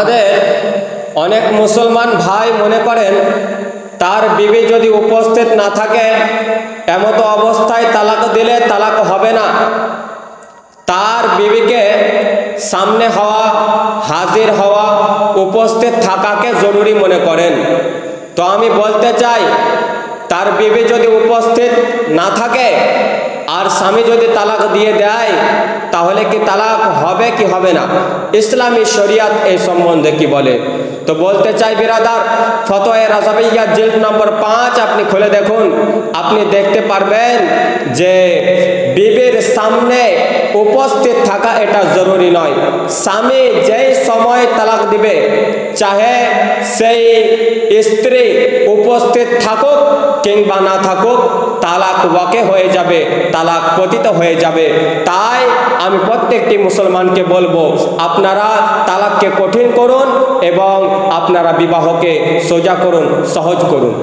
আমাদের অনেক মুসলমান ভাই মনে করেন তার বিবি যদি উপস্থিত না থাকে এমতো অবস্থায় তালাক দিলে তালাক হবে না। তার বিবিকে সামনে হওয়া, হাজির হওয়া, উপস্থিত থাকাকে জরুরি মনে করেন। তো আমি বলতে চাই, তার বিবি যদি উপস্থিত না থাকে আর স্বামী যদি তালাক দিয়ে দেয় তাহলে কি তালাক হবে কি হবে না? ইসলামী শরিয়াত এই সম্বন্ধে কি বলে? তো বলতে চাই বিরাদার, ফতোয়া রাজাবিয়া জিলদ নম্বর 5 আপনি খুলে দেখুন, আপনি দেখতে পারবেন যে বিবির সামনে উপস্থিত থাকা এটা জরুরি নয়। স্বামী যেই সময় তালাক দিবে, চাহে সেই স্ত্রী উপস্থিত থাকুক কিংবা না থাকুক, তালাক ওয়াকে হয়ে যাবে, তালাক পতিত হয়ে যাবে। তাই আমি প্রত্যেকটি মুসলমানকে বলবো, আপনারা তালাককে কঠিন করুন এবং আপনারা বিবাহকে সোজা করুন, সহজ করুন।